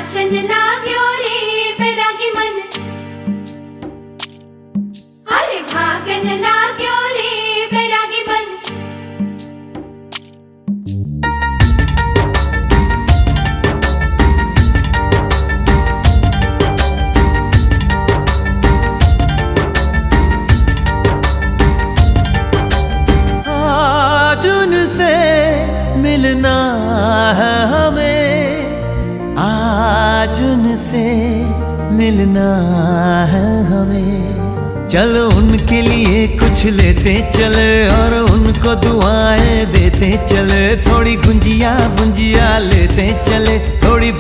नाचन लाग्यो रे बैरागी मन, अरे भागन लाग्यो रे बैरागी मन। आज उनसे मिलना है हमें, आज उनसे मिलना है हमें। चलो उनके लिए कुछ लेते चले और उनको दुआएं देते चले। थोड़ी गुंजिया गुंजिया लेते चले, थोड़ी